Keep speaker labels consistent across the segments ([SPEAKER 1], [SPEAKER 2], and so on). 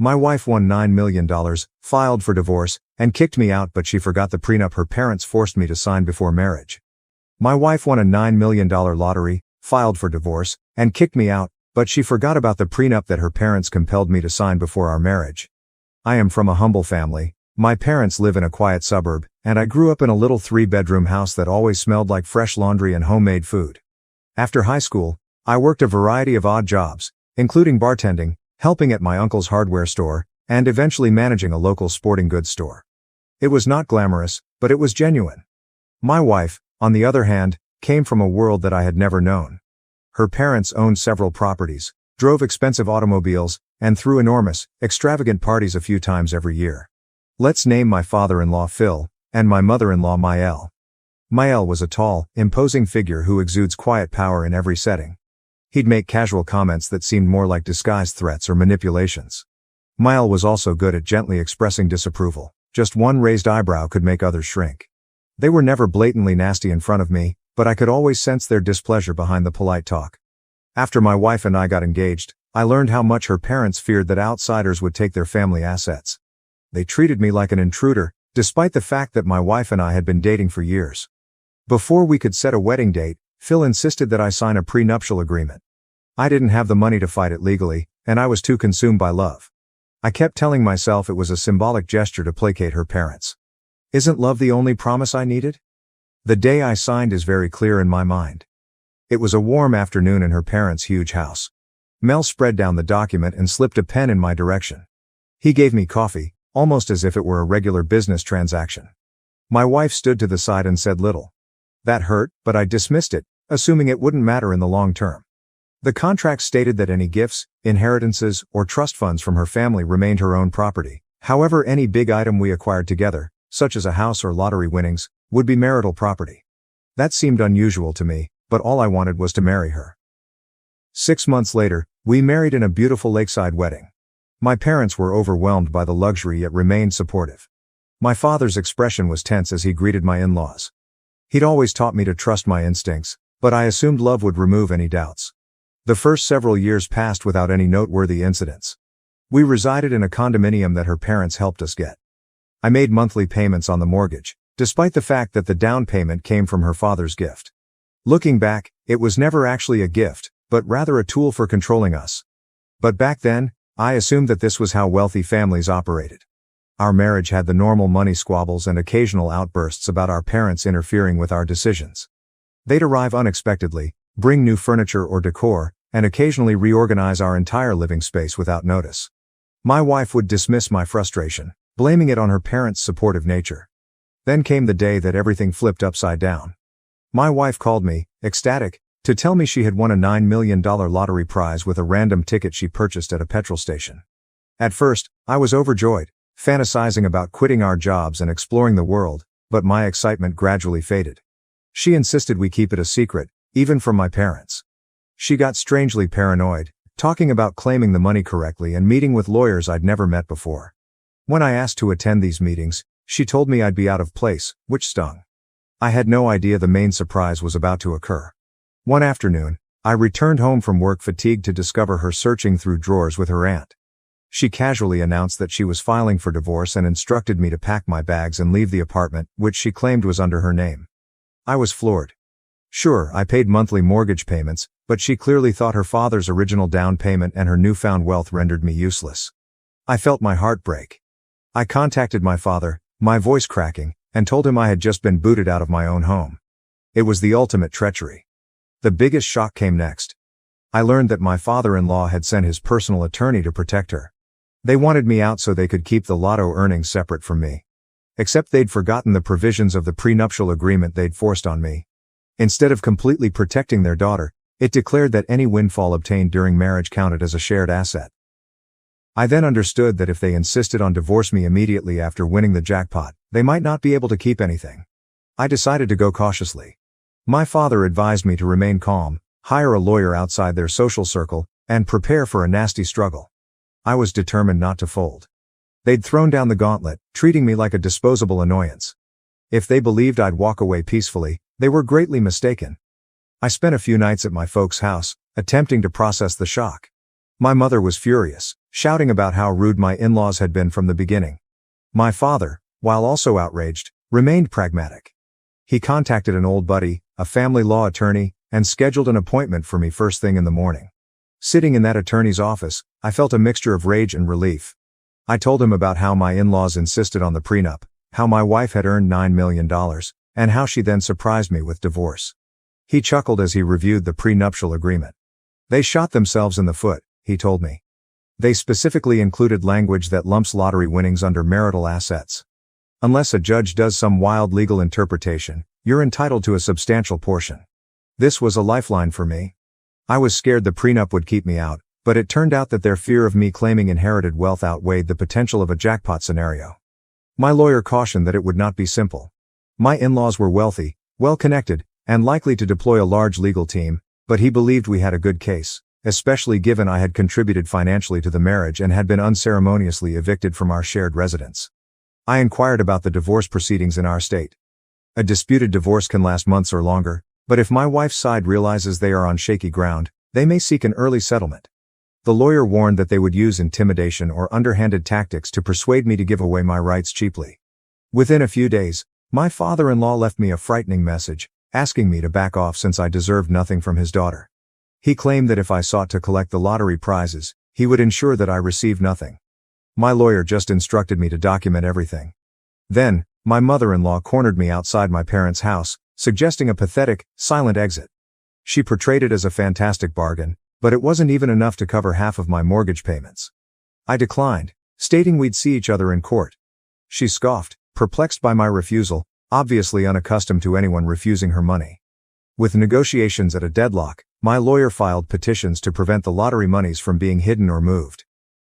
[SPEAKER 1] My wife won $9 million, filed for divorce, and kicked me out, but she forgot the prenup her parents forced me to sign before marriage. My wife won a $9 million lottery, filed for divorce, and kicked me out, but she forgot about the prenup that her parents compelled me to sign before our marriage. I am from a humble family. My parents live in a quiet suburb, and I grew up in a little 3-bedroom house that always smelled like fresh laundry and homemade food. After high school, I worked a variety of odd jobs, including bartending, helping at my uncle's hardware store, and eventually managing a local sporting goods store. It was not glamorous, but it was genuine. My wife, on the other hand, came from a world that I had never known. Her parents owned several properties, drove expensive automobiles, and threw enormous, extravagant parties a few times every year. Let's name my father-in-law Phil, and my mother-in-law Maëlle. Maëlle was a tall, imposing figure who exudes quiet power in every setting. He'd make casual comments that seemed more like disguised threats or manipulations. Maëlle was also good at gently expressing disapproval. Just one raised eyebrow could make others shrink. They were never blatantly nasty in front of me, but I could always sense their displeasure behind the polite talk. After my wife and I got engaged, I learned how much her parents feared that outsiders would take their family assets. They treated me like an intruder, despite the fact that my wife and I had been dating for years. Before we could set a wedding date, Phil insisted that I sign a prenuptial agreement. I didn't have the money to fight it legally, and I was too consumed by love. I kept telling myself it was a symbolic gesture to placate her parents. Isn't love the only promise I needed? The day I signed is very clear in my mind. It was a warm afternoon in her parents' huge house. Mel spread down the document and slipped a pen in my direction. He gave me coffee, almost as if it were a regular business transaction. My wife stood to the side and said little. That hurt, but I dismissed it, assuming it wouldn't matter in the long term. The contract stated that any gifts, inheritances, or trust funds from her family remained her own property. However, any big item we acquired together, such as a house or lottery winnings, would be marital property. That seemed unusual to me, but all I wanted was to marry her. 6 months later, we married in a beautiful lakeside wedding. My parents were overwhelmed by the luxury yet remained supportive. My father's expression was tense as he greeted my in-laws. He'd always taught me to trust my instincts, but I assumed love would remove any doubts. The first several years passed without any noteworthy incidents. We resided in a condominium that her parents helped us get. I made monthly payments on the mortgage, despite the fact that the down payment came from her father's gift. Looking back, it was never actually a gift, but rather a tool for controlling us. But back then, I assumed that this was how wealthy families operated. Our marriage had the normal money squabbles and occasional outbursts about our parents interfering with our decisions. They'd arrive unexpectedly, bring new furniture or decor, and occasionally reorganize our entire living space without notice. My wife would dismiss my frustration, blaming it on her parents' supportive nature. Then came the day that everything flipped upside down. My wife called me, ecstatic, to tell me she had won a $9 million lottery prize with a random ticket she purchased at a petrol station. At first, I was overjoyed, fantasizing about quitting our jobs and exploring the world, but my excitement gradually faded. She insisted we keep it a secret, even from my parents. She got strangely paranoid, talking about claiming the money correctly and meeting with lawyers I'd never met before. When I asked to attend these meetings, she told me I'd be out of place, which stung. I had no idea the main surprise was about to occur. One afternoon, I returned home from work fatigued to discover her searching through drawers with her aunt. She casually announced that she was filing for divorce and instructed me to pack my bags and leave the apartment, which she claimed was under her name. I was floored. Sure, I paid monthly mortgage payments, but she clearly thought her father's original down payment and her newfound wealth rendered me useless. I felt my heart break. I contacted my father, my voice cracking, and told him I had just been booted out of my own home. It was the ultimate treachery. The biggest shock came next. I learned that my father-in-law had sent his personal attorney to protect her. They wanted me out so they could keep the lotto earnings separate from me. Except they'd forgotten the provisions of the prenuptial agreement they'd forced on me. Instead of completely protecting their daughter, it declared that any windfall obtained during marriage counted as a shared asset. I then understood that if they insisted on divorce me immediately after winning the jackpot, they might not be able to keep anything. I decided to go cautiously. My father advised me to remain calm, hire a lawyer outside their social circle, and prepare for a nasty struggle. I was determined not to fold. They'd thrown down the gauntlet, treating me like a disposable annoyance. If they believed I'd walk away peacefully, they were greatly mistaken. I spent a few nights at my folks' house, attempting to process the shock. My mother was furious. shouting about how rude my in-laws had been from the beginning. My father, while also outraged, remained pragmatic. He contacted an old buddy, a family law attorney, and scheduled an appointment for me first thing in the morning. Sitting in that attorney's office, I felt a mixture of rage and relief. I told him about how my in-laws insisted on the prenup, how my wife had earned $9 million, and how she then surprised me with divorce. He chuckled as he reviewed the prenuptial agreement. They shot themselves in the foot, he told me. They specifically included language that lumps lottery winnings under marital assets. Unless a judge does some wild legal interpretation, you're entitled to a substantial portion. This was a lifeline for me. I was scared the prenup would keep me out, but it turned out that their fear of me claiming inherited wealth outweighed the potential of a jackpot scenario. My lawyer cautioned that it would not be simple. My in-laws were wealthy, well-connected, and likely to deploy a large legal team, but he believed we had a good case, especially given I had contributed financially to the marriage and had been unceremoniously evicted from our shared residence. I inquired about the divorce proceedings in our state. A disputed divorce can last months or longer, but if my wife's side realizes they are on shaky ground, they may seek an early settlement. The lawyer warned that they would use intimidation or underhanded tactics to persuade me to give away my rights cheaply. Within a few days, my father-in-law left me a frightening message, asking me to back off since I deserved nothing from his daughter. He claimed that if I sought to collect the lottery prizes, he would ensure that I received nothing. My lawyer just instructed me to document everything. Then, my mother-in-law cornered me outside my parents' house, suggesting a pathetic, silent exit. She portrayed it as a fantastic bargain, but it wasn't even enough to cover half of my mortgage payments. I declined, stating we'd see each other in court. She scoffed, perplexed by my refusal, obviously unaccustomed to anyone refusing her money. With negotiations at a deadlock, my lawyer filed petitions to prevent the lottery monies from being hidden or moved.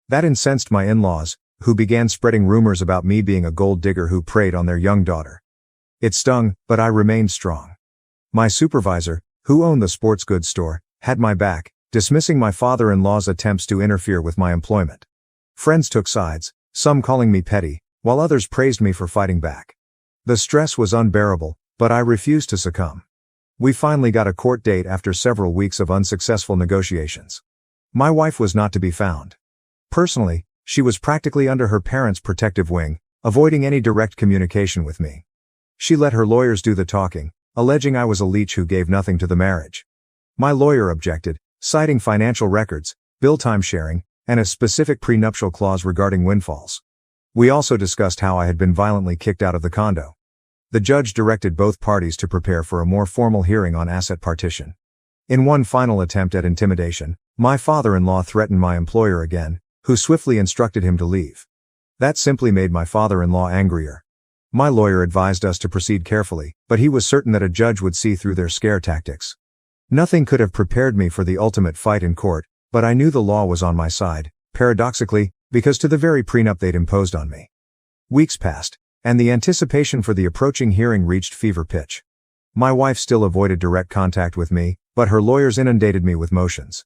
[SPEAKER 1] That incensed my in-laws, who began spreading rumors about me being a gold digger who preyed on their young daughter. It stung, but I remained strong. My supervisor, who owned the sports goods store, had my back, dismissing my father-in-law's attempts to interfere with my employment. Friends took sides, some calling me petty, while others praised me for fighting back. The stress was unbearable, but I refused to succumb. We finally got a court date after several weeks of unsuccessful negotiations. My wife was not to be found. Personally, she was practically under her parents' protective wing, avoiding any direct communication with me. She let her lawyers do the talking, alleging I was a leech who gave nothing to the marriage. My lawyer objected, citing financial records, bill time sharing, and a specific prenuptial clause regarding windfalls. We also discussed how I had been violently kicked out of the condo. The judge directed both parties to prepare for a more formal hearing on asset partition. In one final attempt at intimidation, my father-in-law threatened my employer again, who swiftly instructed him to leave. That simply made my father-in-law angrier. My lawyer advised us to proceed carefully, but he was certain that a judge would see through their scare tactics. Nothing could have prepared me for the ultimate fight in court, but I knew the law was on my side, paradoxically, because to the very prenup they'd imposed on me. Weeks passed, and the anticipation for the approaching hearing reached fever pitch. My wife still avoided direct contact with me, but her lawyers inundated me with motions.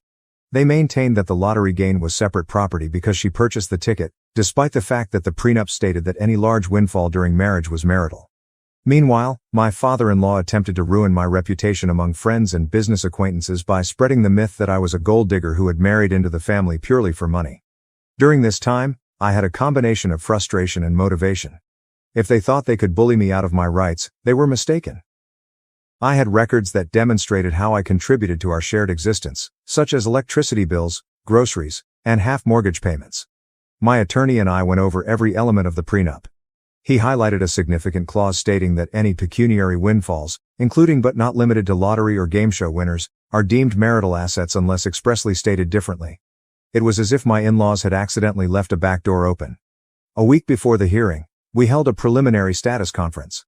[SPEAKER 1] They maintained that the lottery gain was separate property because she purchased the ticket, despite the fact that the prenup stated that any large windfall during marriage was marital. Meanwhile, my father-in-law attempted to ruin my reputation among friends and business acquaintances by spreading the myth that I was a gold digger who had married into the family purely for money. During this time, I had a combination of frustration and motivation. If they thought they could bully me out of my rights, they were mistaken. I had records that demonstrated how I contributed to our shared existence, such as electricity bills, groceries, and half mortgage payments. My attorney and I went over every element of the prenup. He highlighted a significant clause stating that any pecuniary windfalls, including but not limited to lottery or game show winners, are deemed marital assets unless expressly stated differently. It was as if my in-laws had accidentally left a back door open. A week before the hearing, we held a preliminary status conference.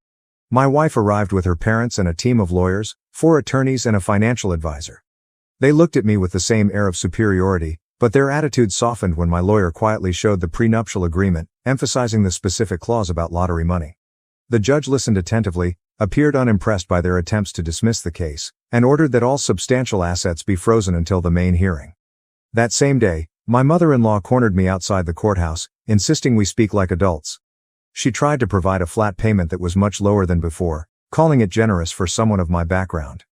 [SPEAKER 1] My wife arrived with her parents and a team of lawyers, 4 attorneys and a financial advisor. They looked at me with the same air of superiority, but their attitude softened when my lawyer quietly showed the prenuptial agreement, emphasizing the specific clause about lottery money. The judge listened attentively, appeared unimpressed by their attempts to dismiss the case, and ordered that all substantial assets be frozen until the main hearing. That same day, my mother-in-law cornered me outside the courthouse, insisting we speak like adults. She tried to provide a flat payment that was much lower than before, calling it generous for someone of my background.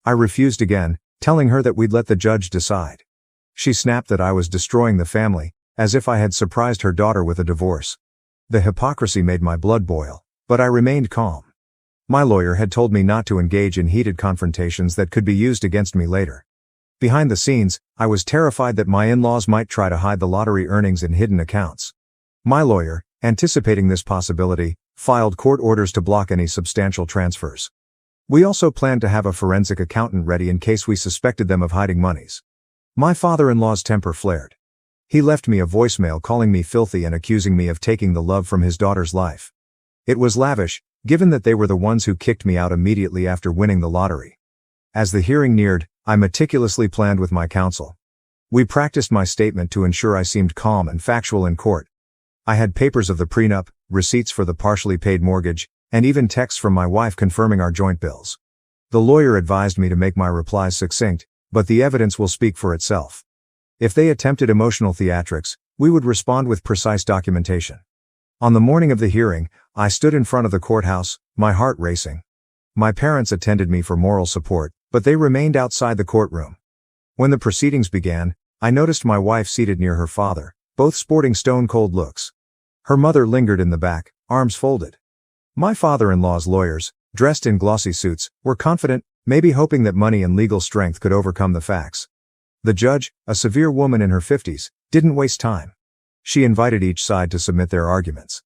[SPEAKER 1] I refused again, telling her that we'd let the judge decide. She snapped that I was destroying the family, as if I had surprised her daughter with a divorce. The hypocrisy made my blood boil, but I remained calm. My lawyer had told me not to engage in heated confrontations that could be used against me later. Behind the scenes, I was terrified that my in-laws might try to hide the lottery earnings in hidden accounts. My lawyer, anticipating this possibility, filed court orders to block any substantial transfers. We also planned to have a forensic accountant ready in case we suspected them of hiding monies. My father-in-law's temper flared. He left me a voicemail calling me filthy and accusing me of taking the love from his daughter's life. It was lavish, given that they were the ones who kicked me out immediately after winning the lottery. As the hearing neared, I meticulously planned with my counsel. We practiced my statement to ensure I seemed calm and factual in court. I had papers of the prenup, receipts for the partially paid mortgage, and even texts from my wife confirming our joint bills. The lawyer advised me to make my replies succinct, but the evidence will speak for itself. If they attempted emotional theatrics, we would respond with precise documentation. On the morning of the hearing, I stood in front of the courthouse, my heart racing. My parents attended me for moral support, but they remained outside the courtroom. When the proceedings began, I noticed my wife seated near her father, both sporting stone-cold looks. Her mother lingered in the back, arms folded. My father-in-law's lawyers, dressed in glossy suits, were confident, maybe hoping that money and legal strength could overcome the facts. The judge, a severe woman in her 50s, didn't waste time. She invited each side to submit their arguments.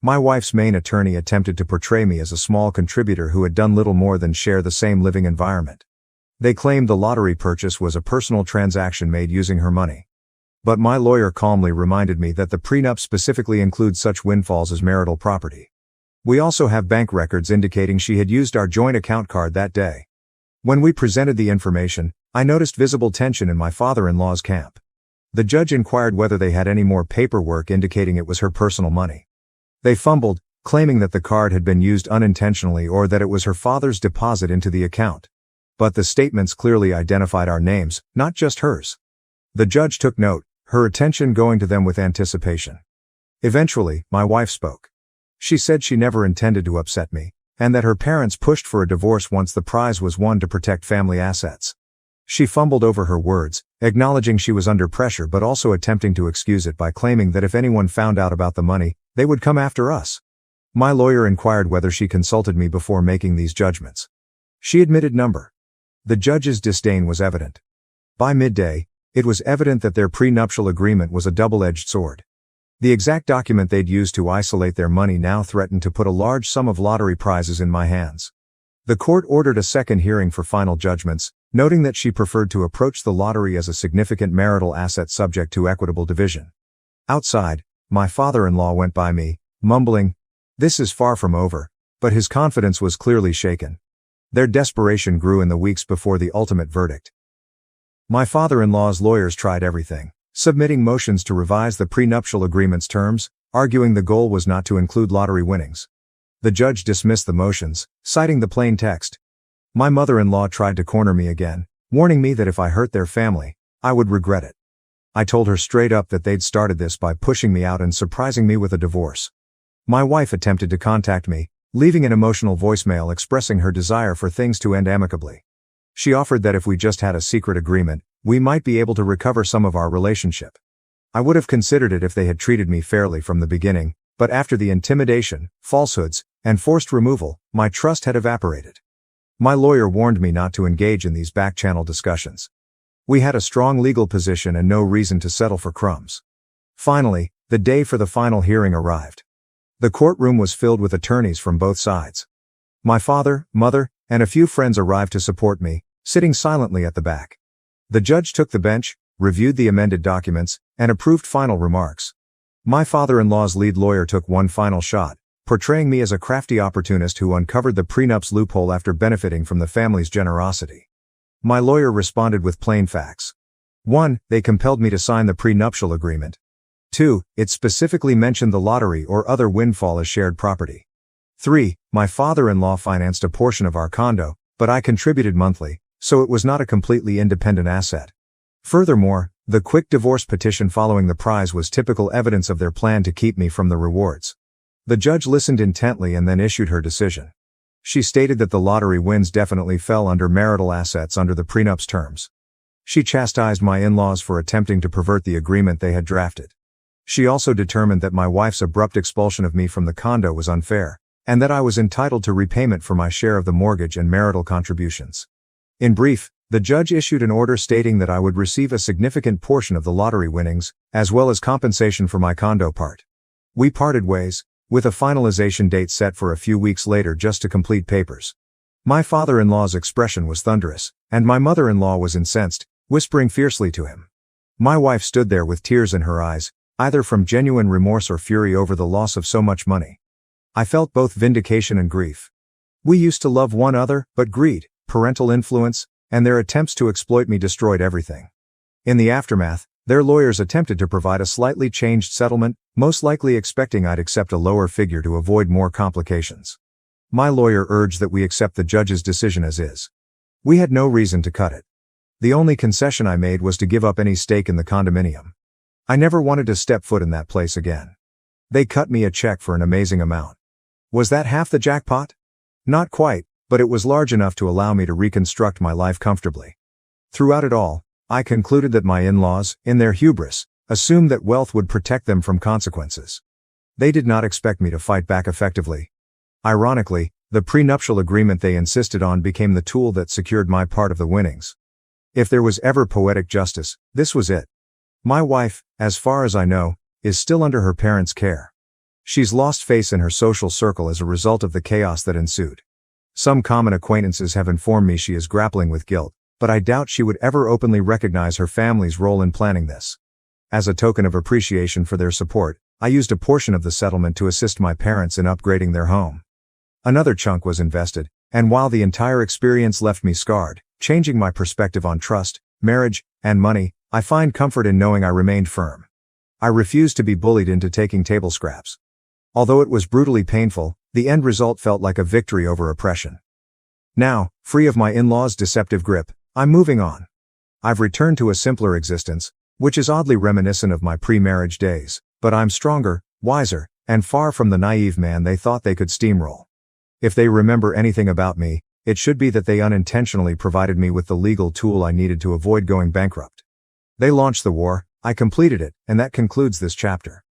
[SPEAKER 1] My wife's main attorney attempted to portray me as a small contributor who had done little more than share the same living environment. They claimed the lottery purchase was a personal transaction made using her money. But my lawyer calmly reminded me that the prenup specifically includes such windfalls as marital property. We also have bank records indicating she had used our joint account card that day. When we presented the information, I noticed visible tension in my father-in-law's camp. The judge inquired whether they had any more paperwork indicating it was her personal money. They fumbled, claiming that the card had been used unintentionally or that it was her father's deposit into the account. But the statements clearly identified our names, not just hers. The judge took note, her attention going to them with anticipation. Eventually, my wife spoke. She said she never intended to upset me, and that her parents pushed for a divorce once the prize was won to protect family assets. She fumbled over her words, acknowledging she was under pressure but also attempting to excuse it by claiming that if anyone found out about the money, they would come after us. My lawyer inquired whether she consulted me before making these judgments. She admitted number. The judge's disdain was evident. By midday, it was evident that their prenuptial agreement was a double-edged sword. The exact document they'd used to isolate their money now threatened to put a large sum of lottery prizes in my hands. The court ordered a second hearing for final judgments, noting that she preferred to approach the lottery as a significant marital asset subject to equitable division. Outside, my father-in-law went by me, mumbling, "This is far from over," but his confidence was clearly shaken. Their desperation grew in the weeks before the ultimate verdict. My father-in-law's lawyers tried everything, submitting motions to revise the prenuptial agreement's terms, arguing the goal was not to include lottery winnings. The judge dismissed the motions, citing the plain text. My mother-in-law tried to corner me again, warning me that if I hurt their family, I would regret it. I told her straight up that they'd started this by pushing me out and surprising me with a divorce. My wife attempted to contact me, leaving an emotional voicemail expressing her desire for things to end amicably. She offered that if we just had a secret agreement, we might be able to recover some of our relationship. I would have considered it if they had treated me fairly from the beginning, but after the intimidation, falsehoods, and forced removal, my trust had evaporated. My lawyer warned me not to engage in these back-channel discussions. We had a strong legal position and no reason to settle for crumbs. Finally, the day for the final hearing arrived. The courtroom was filled with attorneys from both sides. My father, mother, and a few friends arrived to support me, sitting silently at the back. The judge took the bench, reviewed the amended documents, and approved final remarks. My father-in-law's lead lawyer took one final shot, portraying me as a crafty opportunist who uncovered the prenup's loophole after benefiting from the family's generosity. My lawyer responded with plain facts. 1. They compelled me to sign the prenuptial agreement. 2. It specifically mentioned the lottery or other windfall as shared property. 3. My father-in-law financed a portion of our condo, but I contributed monthly, so it was not a completely independent asset. Furthermore, the quick divorce petition following the prize was typical evidence of their plan to keep me from the rewards. The judge listened intently and then issued her decision. She stated that the lottery wins definitely fell under marital assets under the prenup's terms. She chastised my in-laws for attempting to pervert the agreement they had drafted. She also determined that my wife's abrupt expulsion of me from the condo was unfair, and that I was entitled to repayment for my share of the mortgage and marital contributions. In brief, the judge issued an order stating that I would receive a significant portion of the lottery winnings, as well as compensation for my condo part. We parted ways, with a finalization date set for a few weeks later just to complete papers. My father-in-law's expression was thunderous, and my mother-in-law was incensed, whispering fiercely to him. My wife stood there with tears in her eyes, either from genuine remorse or fury over the loss of so much money. I felt both vindication and grief. We used to love one another, but greed, parental influence, and their attempts to exploit me destroyed everything. In the aftermath, their lawyers attempted to provide a slightly changed settlement, most likely expecting I'd accept a lower figure to avoid more complications. My lawyer urged that we accept the judge's decision as is. We had no reason to cut it. The only concession I made was to give up any stake in the condominium. I never wanted to step foot in that place again. They cut me a check for an amazing amount. Was that half the jackpot? Not quite, but it was large enough to allow me to reconstruct my life comfortably. Throughout it all, I concluded that my in-laws, in their hubris, assumed that wealth would protect them from consequences. They did not expect me to fight back effectively. Ironically, the prenuptial agreement they insisted on became the tool that secured my part of the winnings. If there was ever poetic justice, this was it. My wife, as far as I know, is still under her parents' care. She's lost face in her social circle as a result of the chaos that ensued. Some common acquaintances have informed me she is grappling with guilt, but I doubt she would ever openly recognize her family's role in planning this. As a token of appreciation for their support, I used a portion of the settlement to assist my parents in upgrading their home. Another chunk was invested, and while the entire experience left me scarred, changing my perspective on trust, marriage, and money, I find comfort in knowing I remained firm. I refused to be bullied into taking table scraps. Although it was brutally painful, the end result felt like a victory over oppression. Now, free of my in-laws' deceptive grip, I'm moving on. I've returned to a simpler existence, which is oddly reminiscent of my pre-marriage days, but I'm stronger, wiser, and far from the naive man they thought they could steamroll. If they remember anything about me, it should be that they unintentionally provided me with the legal tool I needed to avoid going bankrupt. They launched the war, I completed it, and that concludes this chapter.